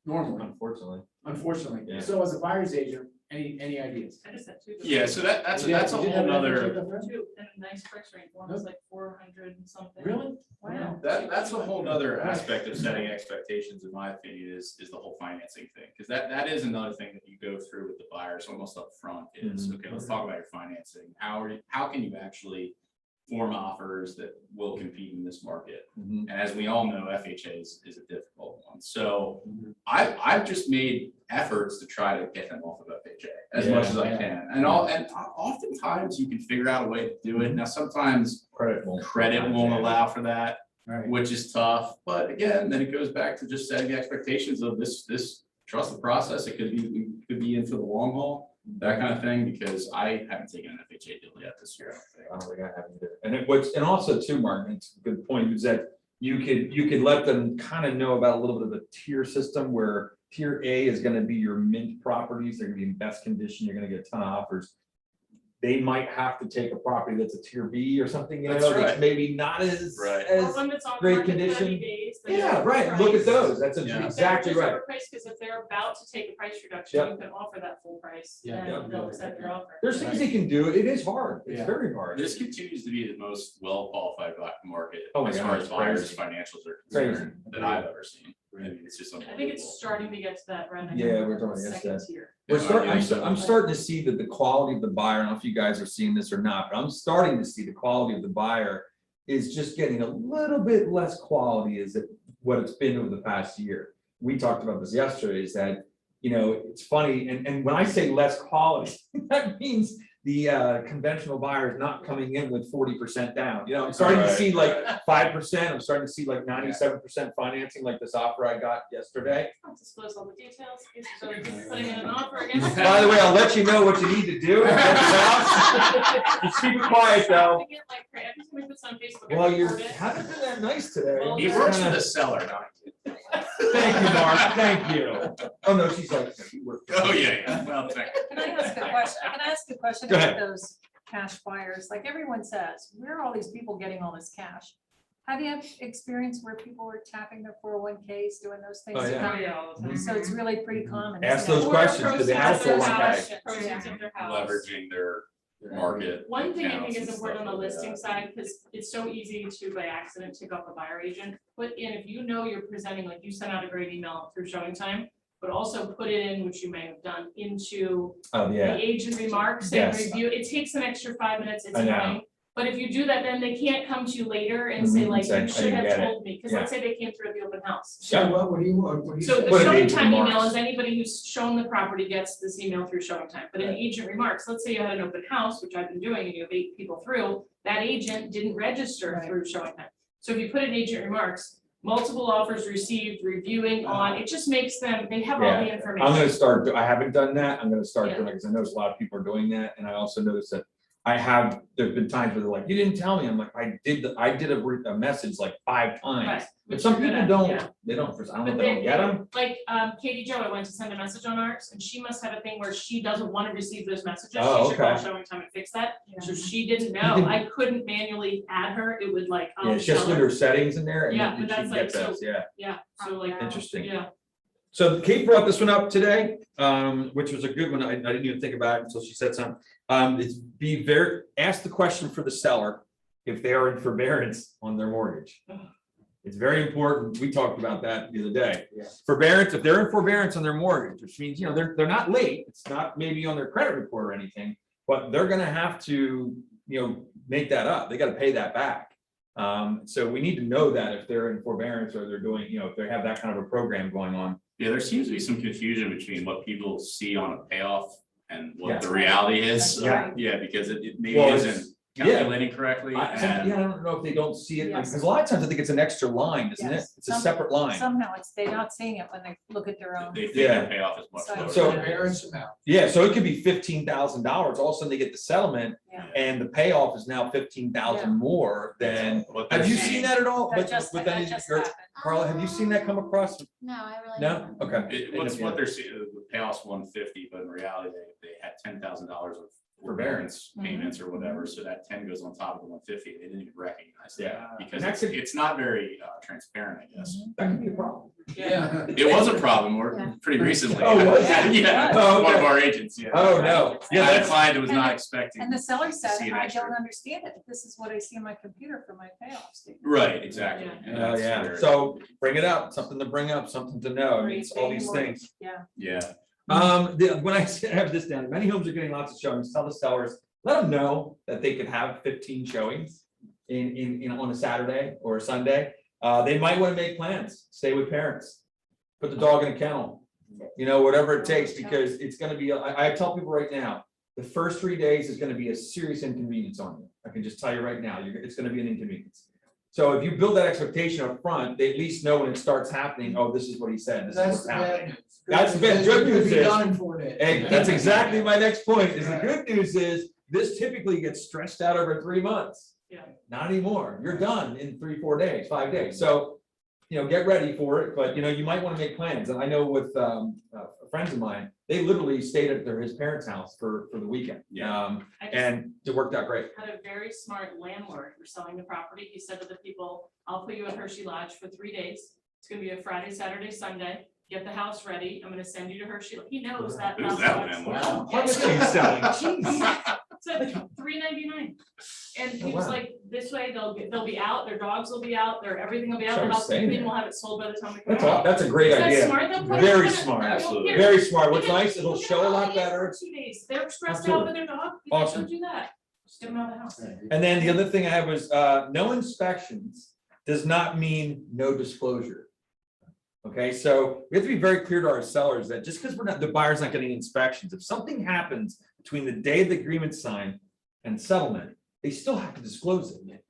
Unfortunately. Yeah. So as a buyer's agent, any ideas? I just had two. yeah, so that's a You did whole have an nother, FHA? Two, and a nice price range, one was like 400 and something. Really? Wow. that's a whole nother aspect of setting expectations, in my opinion, is the whole financing thing. Because that is another thing that you go through with the buyers almost up front is, okay, let's talk about your financing. How can you actually form offers that will compete in this market? And as we all know, FHA is a difficult one. So I've just made efforts to try to get them off of FHA as much as I can. And oftentimes you can figure out a way to do it. Now, sometimes credit won't allow for that, Right. which is tough. But again, then it goes back to just setting expectations of this trust the process. It could be in for the long haul. That kind of thing, because I haven't taken an FHA deal yet this year. I don't think I have either. And also too, Martin, it's a good point, is that you could let them kind of know about a little bit of the tier system where tier A is gonna be your mint properties, they're gonna be in best condition, you're gonna get a ton of offers. They might have to take a property that's a tier B or something, you know, That's right. that's maybe not as, Right. Or as, one that's on great market 30 condition. days. yeah, right, look at those, that's Yeah. exactly right. Because if they're about to take a price reduction, Yep. you can offer that full price, Yeah. and Yep. they'll accept your offer. There's things they can do, it is hard, it's Yeah. very hard. This continues to be the most well-qualified market Oh my as God, far as it's buyers' crazy. financials are Crazy. concerned that I've ever seen. I mean, it's just I think unbelievable. it's starting to get to that round. Yeah, we're talking about second that. tier. I'm starting to see that the quality of the buyer, I don't know if you guys are seeing this or not, but I'm starting to see the quality of the buyer is just getting a little bit less quality as what it's been over the past year. We talked about this yesterday, is that, you know, it's funny, and when I say less quality, that means the conventional buyer is not coming in with 40% down. You know, I'm starting to see like 5%, I'm starting to see like 97% financing, like this offer I got yesterday. I'll disclose all the details, in case there's other people putting in an offer against. By the way, I'll let you know what you need to do. Just keep it quiet though. Every time we put some on Facebook, I Well, you report it. haven't been that nice today. Well, He works for the seller, not you. Thank you, Mark, thank you. Oh, no, she's like. Oh, yeah, well, thank you. Can I ask a question? Can I ask a question Go about ahead. those cash buyers? Like everyone says, where are all these people getting all this cash? Have you had experience where people were tapping their 401ks, doing those things? Oh, yeah. Oh, yeah, all the time. So it's really pretty common. Ask isn't it? those Or questions, because they have proceeds a of their 401k. house, proceeds of their house. Leveraging their market. One thing I think accounts is and important on stuff the like listing that. side, because it's so easy to by accident tick off a buyer agent, put in, if you know you're presenting, like you sent out a great email through showing time, but also put it in, which you may have done, into Oh, the yeah. agent remarks and Yes. review. It takes an extra 5 minutes, it's I know. annoying. But if you do that, then they can't come to you later and say Mhm, like, say, you "I should didn't have get it." told me, because let's say they came through at the open house. So what do you So say? Put the an showing agent time email remarks. is anybody who's shown the property gets this email through showing time, but in agent remarks, let's say you had an open house, which I've been doing, and you have 8 people through, that agent didn't register Right. through showing time. So if you put in agent remarks, multiple offers received, reviewing on, it just makes them, they have all the Yeah. information. I'm gonna start, I haven't done that, I'm gonna start Yeah. doing it, because I notice a lot of people are doing that, and I also noticed that there've been times where they're like, you didn't tell me. I'm like, I did a message like 5 times. Right, But which some you're good people at, don't, yeah. they don't, I don't know But if they don't get them. Like, Katie Jo, I went to send a message on ours, and she must have a thing where she doesn't want to receive those messages. Oh, She should call okay. showing time and fix that. Yeah. So she didn't know. I couldn't manually add her. It would like. Yeah, it's just with her settings in there and Yeah, then but she that's can get like, those, yeah, Yeah, so like, interesting. yeah, So Kate brought this one up today, which was a good one. I didn't even think about it until she said something. Ask the question for the seller if they are in forbearance on their mortgage. It's very important. We talked about that the other day. Yeah. Forbearance, if they're in forbearance on their mortgage, which means, they're not late. It's not maybe on their credit report or anything, but they're gonna have to, make that up. They gotta pay that back. So we need to know that if they're in forbearance or they're doing, if they have that kind of a program going on. Yeah, there seems to be some confusion between what people see on a payoff and Yeah. what the reality is. That's right. Yeah, because it maybe Well, it's- isn't calculating correctly. I and don't know if they don't see it, Yes. because a lot of times I think it's an extra line, isn't it? Yes. It's a separate line. Somehow they're not seeing it when they look at their own. They think Yeah. their payoff is much So- lower. So- than it is. Forbearance amount. Yeah, so it could be $15,000. All of a sudden they get the settlement Yeah. and the payoff is now 15,000 more than. What they're Have you seeing- seen that at all? That just then happened. Carla, have you seen that come across? No, I really. No? haven't. Okay. What they're seeing, the payoff's 150, but in reality, they had $10,000 of forbearance Mhm. payments or whatever, so that 10 goes on top of the 150. They didn't even recognize Yeah. that because And that could- it's not very transparent, I guess. That could be a problem. Yeah. It was a problem or Yeah. pretty recently. Oh, was it? Yeah, Oh, one of okay. our agents, yeah. Oh, no. Yeah, Yeah, that that's, client was And not the- expecting. And the seller said, see an I extra. don't understand it. This is what I see on my computer for my payoff statement. Right, exactly. And oh, that's yeah. where- So bring it up, something to bring up, something to know. I Or mean, you it's all pay these more. things. Yeah. Yeah, When I have this down, many homes are getting lots of showings, tell the sellers, let them know that they could have 15 showings on a Saturday or a Sunday. They might want to make plans, stay with parents, put the dog in a kennel, whatever it takes, because it's gonna be, I tell people right now, the first 3 days is gonna be a serious inconvenience on you. I can just tell you right now, it's gonna be an inconvenience. So if you build that expectation up front, they at least know when it starts happening, oh, this is what he said, this is That's what's the happening. bad news. That's the bad- news good is it could news be is- done in 4 days. And that's exactly my next point, is the good news is, this typically gets stretched out over 3 months. Yeah. Not anymore, you're done in 3, 4 days, 5 days, so, get ready for it, but, you might wanna make plans, and I know with, friends of mine, they literally stayed at his parents' house for the weekend. Yeah. I just And it worked out great. had a very smart landlord for selling the property. He said to the people, I'll put you at Hershey Lodge for 3 days. It's gonna be a Friday, Saturday, Sunday. Get the house ready. I'm gonna send you to Hershey. He knows that. Who's house that lodge. landlord? How much are you selling? Jeez. It's like $3.99. And he Oh, was wow. like, this way they'll be out, their dogs will be out, everything will be out, Sure, the house, same everything there. will have it sold by the time we come That's out. that's a great Is that idea. smart? They'll put it Very in- smart. they'll Absolutely. here. Very smart, what's Even- nice, it'll even show a though lot they better. have 2 days, they're stressed Absolutely. out with their dog, you Awesome. should do that. Just get them out of the house. And then the other thing I had was, no inspections does not mean no disclosure. Okay, so we have to be very clear to our sellers that just because the buyer's not getting inspections, if something happens between the day of the agreement signed and settlement, they still have to disclose it.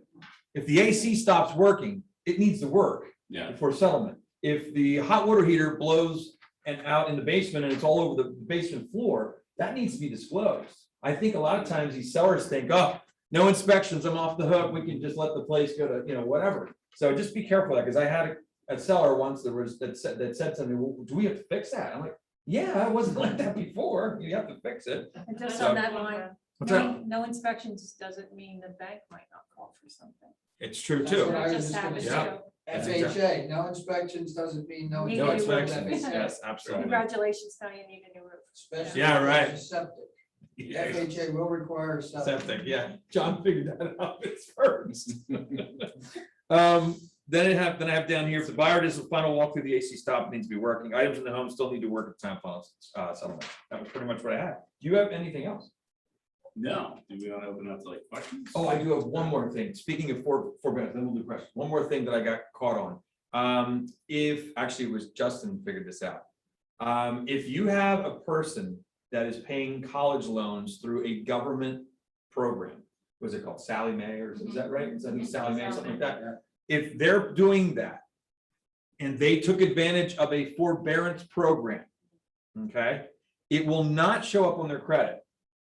If the AC stops working, it needs to work Yeah. before settlement. If the hot water heater blows and out in the basement and it's all over the basement floor, that needs to be disclosed. I think a lot of times these sellers think, oh, no inspections, I'm off the hook, we can just let the place go to, whatever. So just be careful of that, because I had a seller once that said something, well, do we have to fix that? I'm like, yeah, it wasn't like that before, you have to fix it. And just So- on that line, What's that? no inspections doesn't mean the bank might not call for something. It's true That's too. what I That was just just gonna happens say. too. FHA, no inspections doesn't mean no. Need No a new inspections, roof. yes, absolutely. Congratulations, now you need a new roof. Especially Yeah, if right. it's a septic. Yeah. FHA will require septic. Septic, yeah, John figured that out first. Then I have down here, if the buyer does a final walk through the AC stop, it needs to be working, items in the home still need to work at the time final settlement. That was pretty much what I had. Do you have anything else? No, do we want to open up to like questions? Oh, I do have one more thing. Speaking of forbearance, then we'll do questions. One more thing that I got caught on. Actually it was Justin figured this out. If you have a person that is paying college loans through a government program, was it called Sally Mae, or is that right? Is that who Sally Mae, or something like that? If they're doing that and they took advantage of a forbearance program, okay, it will not show up on their credit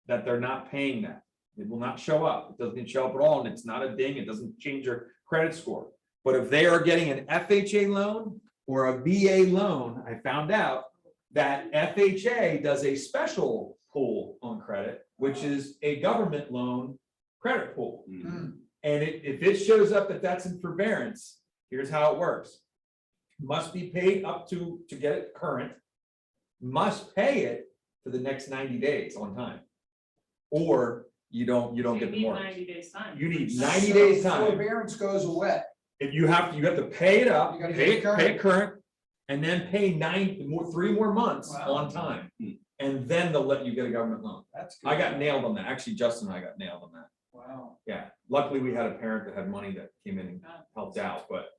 that they're not paying that. It will not show up. It doesn't show up at all, and it's not a ding. It doesn't change your credit score. But if they are getting an FHA loan or a VA loan, I found out that FHA does a special pool on credit, which is a government loan credit pool. Mm. And if it shows up that that's in forbearance, here's how it works. Must be paid up to get it current, must pay it for the next 90 days on time. Or you don't get the need mortgage. 90 days time. You need 90 days So time. Forbearance goes away. If you have to pay it up, You gotta pay get it it current, and then pay 3 more months Wow. on time. Hmm. And then they'll let you get a government loan. That's good. I got nailed on that. Actually, Justin and I got nailed on that. Wow. Yeah, luckily we had a parent that had money that came in and helped out, but,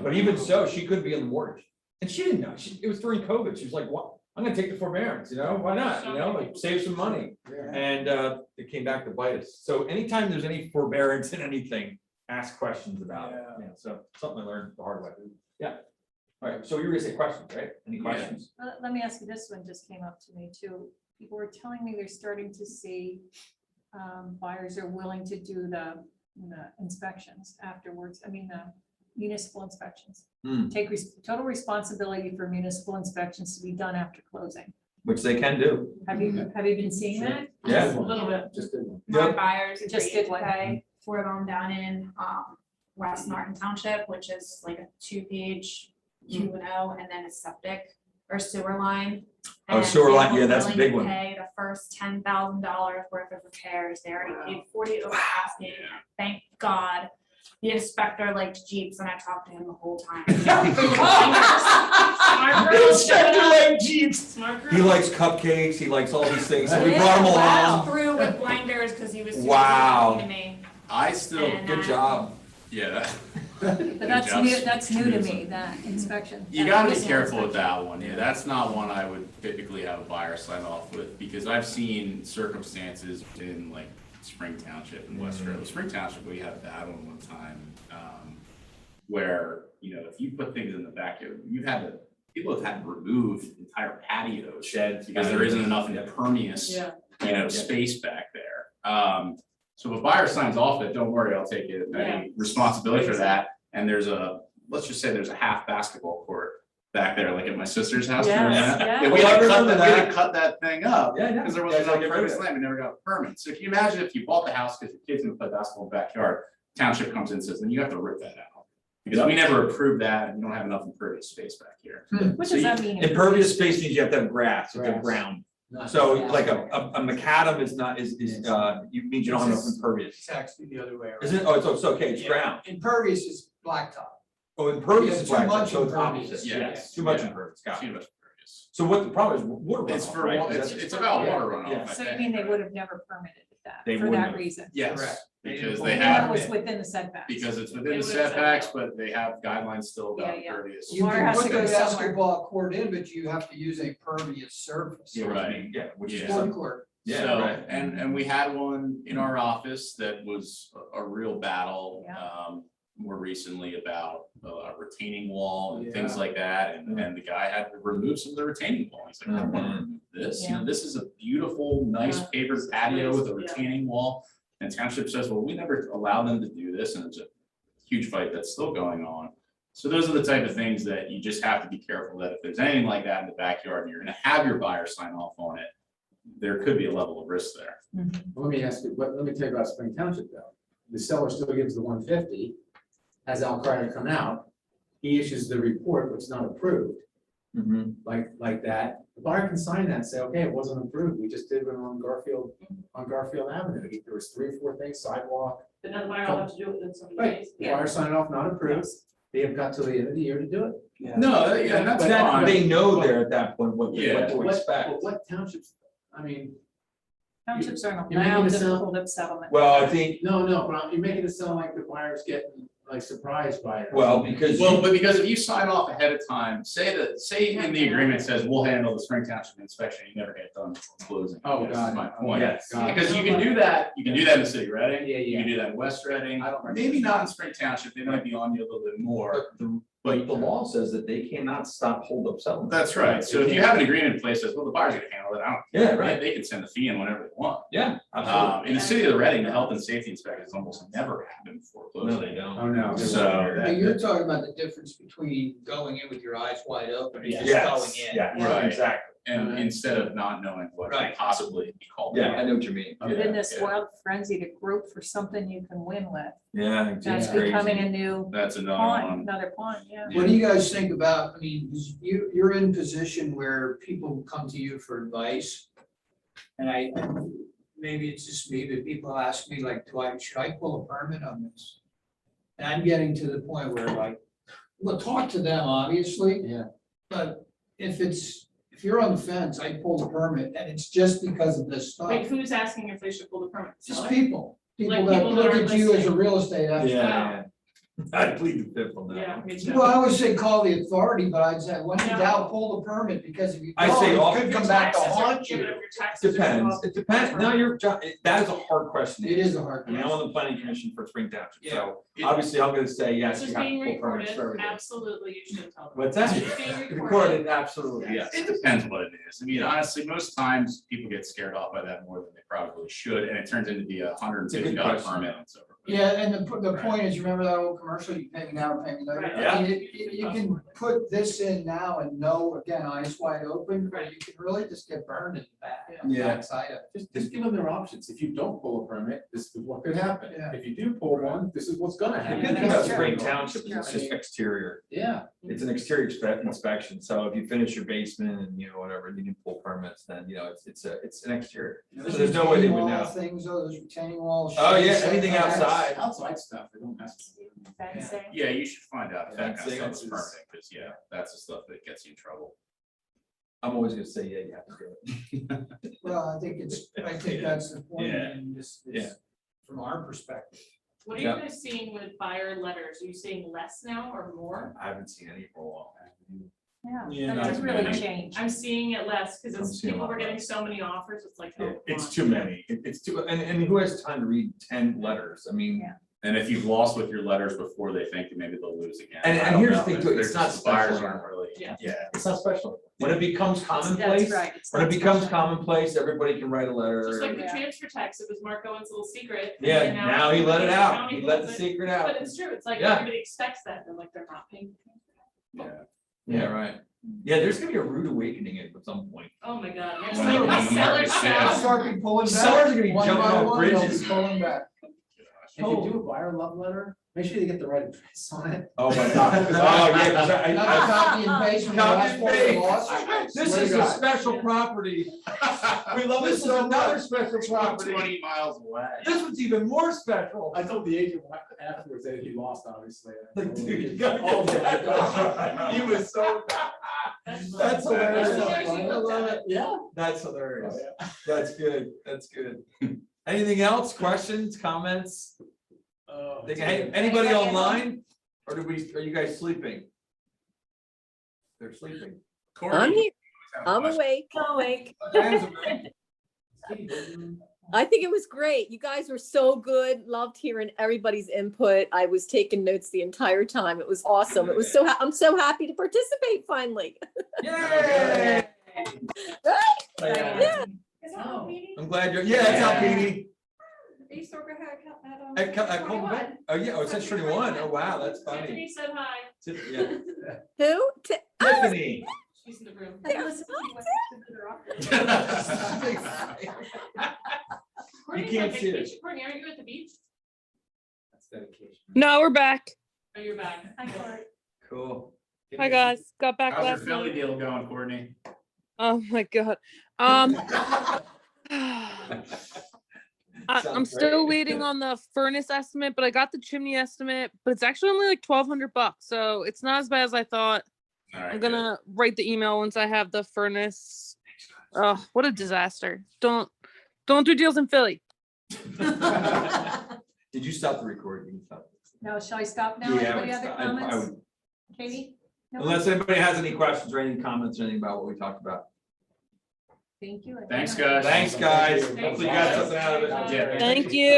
but even so, she couldn't be in the mortgage. And she didn't know, it was during COVID, she was like, what, I'm gonna take the forbearance, why not, like, save some money. Yeah. And it came back to bite us. So anytime there's any forbearance in anything, ask questions about it. Yeah. So something I learned the hard way. Yeah. All right, so you were gonna say questions, right? Any Yeah. questions? Let me ask you, this one just came up to me too. People were telling me they're starting to see buyers are willing to do the inspections afterwards. I mean, the municipal inspections. Hmm. Take total responsibility for municipal inspections to be done after closing. Which they can do. Have you been seeing Sure. that? Yeah. A little bit. Just did one. My Yep. buyers Just agreed did to one. pay for them down in West Martin Township, which is like a 2-page Q&O, and then a septic or sewer line. Oh, And sewer they line, were yeah, that's a willing big to one. Pay the first $10,000 worth of repairs. They already paid 40 over asking. Thank God. The inspector liked Jeeps, and I talked to him the whole time. Smart girl. Jeeps. Smart girl. He likes cupcakes, he likes all these things, so we Yeah, brought him laughed along. through with blinders because he was too busy Wow. talking to me. I still, And, Good job. yeah, But that's job. new, that's new to me, that inspection. you that gotta be municipal careful with inspection. that one, yeah, that's not one I would typically have a buyer sign off with, because I've seen circumstances in like Spring Township and West Road. Spring Township, we had a bad one time, where, if you put things in the backyard, people have had to remove entire patios. Sheds. Because there isn't enough impervious, Yeah. space back there. So if a buyer signs off it, don't worry, I'll take it, Yeah. any responsibility for that. And let's just say there's a half basketball court back there, like at my sister's house. remember Yes, that? yeah. Yeah, we Oh, I had to remember we had that. to cut that thing up, Yeah, because there You wasn't guys enough gotta get rid of permits it. land, we never got a permit. So can you imagine if you bought the house because your kids gonna play basketball in the backyard, township comes in and says, then you have to rip that out. Because we never approved that, and you don't have enough impervious space back here. What So does that mean? Impervious space means you have to have grass, you have to have Grass. ground. Not So just like asphalt. a macadam is not, you means you don't have enough impervious. It's actually the other way around. Is it? Oh, it's okay, it's Yeah. ground. Impervious is blacktop. Oh, impervious is Yeah, too black, much so it's impervious. opposite, Yeah. yes, too much Yeah. impervious, got Too it. much impervious. So what the problem is, water It's runoff, for, right? it's about water runoff. Yeah. I So you think, mean they right? would have never permitted that They for wouldn't that have. reason? Yes, Correct. because They they didn't That have, was within the setbacks. because it's They within the would've said setbacks, that. but they have guidelines still about Yeah, yeah. impervious. You Water can has put to the go somewhere. basketball court in, but you have to use a pervious surface. Yeah, Right. Yeah, which is. Yeah. Court court. Yeah, So, right. and we had one in our office that was a real battle, Yeah. more recently about a retaining wall and things Yeah. like that, and the guy had to remove some of the retaining wall. He's like, I don't want to remove this, this is a beautiful, nice Yeah. paper patio with a Yeah. retaining wall. And township says, well, we never allowed them to do this, and it's a huge fight that's still going on. So those are the type of things that you just have to be careful that if there's anything like that in the backyard, and you're gonna have your buyer sign off on it, there could be a level of risk there. Let me ask you, let me tell you about Spring Township though. The seller still gives the 150, has Al Kreider come out, he issues the report, which is not approved, Mhm. like that. The buyer can sign that and say, okay, it wasn't approved, we just did it on Garfield Avenue. There was 3 or 4 things, sidewalk. Then the buyer will have to do it within so many Right, days. the buyer signed off, not approved, they have got till the end of the year to do it. No, yeah, that's But that, fine. they know there at that point what Yeah. to But expect. what townships, I mean, Townships aren't You're making allowed it to sound- hold up settlement. Well, I think, no, but you're making it sound like the buyer's getting like surprised by it. well, because. Well, but because if you sign off ahead of time, say in the agreement says, we'll handle the Spring Township inspection, you never get done before closing. Oh, That's God. my point. Yes. Got it. Because you can do that in the city of Reading. Yeah, You yeah. can do that in West Reading, I don't remember. maybe not in Spring Township, they might be on you a little bit more. But But the law says that they cannot stop hold up selling. That's right. So if you have an agreement in place, says, well, the buyer's gonna handle it, I don't. Yeah, right. They can send the fee in whenever they want. Yeah, absolutely. In the city of Reading, the health and safety inspections almost never happen before No, closing. they don't. Oh, no. So- Now, you're talking about the difference between going in with your eyes wide open and just going Yes, in. yeah, Right. exactly. And instead of not knowing what could Right. possibly be called. Yeah, I know what you mean. But in this Yeah. wild frenzy to group for something you can win with, Yeah, it's that's crazy. becoming a new That's another pawn, one. another pawn, yeah. What do you guys think about, I mean, you're in a position where people come to you for advice. And maybe it's just me, but people ask me like, should I pull a permit on this? And I'm getting to the point where like, well, talk to them, obviously. Yeah. But if you're on the fence, I pull the permit and it's just because of this stuff. Like, who's asking if they should pull the permit? Just Seller? people Like that people that look aren't at you as a listening. real estate expert. Yeah, I plead the fifth on that. Yeah, one. me too. Well, I would say call the authority, but I'd say, when in Yeah. doubt, pull the permit, because if you I say don't, all- it could Your come back to taxes are- haunt yeah, but you. if your taxes are Depends, up, it depends. No, that is a hard question. It is a hard I mean, I'm question. on the planning commission for Spring Township, so Yeah. obviously I'm gonna say, yes, This you is have to being pull permits for recorded, everything. absolutely, you should tell them. What's that? It's being recorded. Recorded, absolutely, Yes. yes. It depends what it is. I mean, honestly, most times people get scared off by that more than they probably should, and it turns into be $150 question. permit. And so forth. Yeah, and the point is, remember that old commercial, you pay me now or pay me later? Right. I mean, you can put this in now and know, again, eyes wide open, but Right. you can really just get burned in the back, Yeah. backside of it. Just give them their options. If you don't pull a permit, this is what could happen. Yeah. If you do pull one, this is what's gonna The happen. good thing about Yeah. Spring Township is it's just exterior. Yeah. It's an exterior inspection, so if you finish your basement and, whatever, you can pull permits, then, it's an exterior. So there's no way they would Retaining wall know. Things, those retaining walls. Oh, yeah, shades, anything setbacks. outside. Outside stuff, they don't mess with it. Fencing. Yeah, you should find out if that kind of Fencing stuff is is- permanent, because that's the stuff that gets you in trouble. I'm always gonna say, yeah, you have to do it. Well, I think that's the point, Yeah. and this, Yeah. from our perspective. What are you Yeah. guys seeing with buyer letters? Are you seeing less now or more? I haven't seen any for a while. Yeah, Yeah, that not does as really many. change. I'm seeing it less because I'm it's seeing a people lot were getting less. so many offers, it's like, oh. It's come too on. many. It's too, and who has time to read 10 letters? I mean. Yeah. And if you've lost with your letters before, they think that maybe they'll lose again. And I don't here's the know. thing too, They're it's not just- buyers special. aren't really. Yeah. It's not special. When it becomes That's commonplace, right. it's when it not becomes special. commonplace, everybody can write a letter. Just like the Yeah. transfer tax, it was Mark Owen's little secret. and Yeah, then now he let it the out. county He let the does it. secret But out. it's true, it's like Yeah. everybody expects that, they're like, they're not paying. Yeah. Yeah, right. Yeah, there's gonna be a rude awakening at some point. Oh my god, next Well, time the the market sellers sales- sell. Start be pulling back. Sellers are gonna be One jumping by off one, they'll be bridges. Pulling back. If you do a buyer love letter, make sure they get the right address on it. Oh, my God. Oh, yeah, 'cause Not I- copy and paste from the Copy last and one we paste. lost. This What do is you a got? special property. We love this is so another much. special property. 20 miles away. This one's even more special. I told the agent afterwards that he lost, obviously. Like, dude, you gotta Oh, get my that. God. He was so. That's hilarious. That's I love it. Yeah. That's hilarious. Oh, yeah. That's good. That's good. Anything else? Questions, comments? Anybody online? Or are you guys sleeping? They're sleeping. Courtney, I'm here. have a I'm question. awake. I think it was great. You guys were so good. Loved hearing everybody's input. I was taking notes the entire time. It was awesome. It was I'm so happy to participate finally. Yay! Yeah. Is that how meeting? I'm glad you're, yeah, that's Alpini. They used to work At Colbert. Oh, yeah, oh, it says 21. Oh, wow, that's funny. Tiffany said hi, Yeah. Who? Tiffany. she's in the room. Courtney's can't on see it. vacation. Courtney, aren't you at the beach? That's dedication. No, we're back. Oh, you're back. Cool. Hi guys, got back How's your last Philly night. deal going, Courtney? Oh my god. I'm Sounds still great. waiting on the furnace estimate, but I got the chimney estimate, but it's actually only like $1,200, so it's not as bad as I thought. All right, I'm gonna write the email once I have the furnace. Oh, what a disaster. Don't do deals in Philly. Did you stop the recording? You can stop. Now, shall I stop now? Yeah, I Anybody would other stop. I comments? would- Katie? No? Unless anybody has any questions or any comments or anything about what we talked about. Thank you. Thanks, guys. Thanks, guys. Thanks, Hopefully you got guys. something out of it. Thanks, Yeah. Thank you.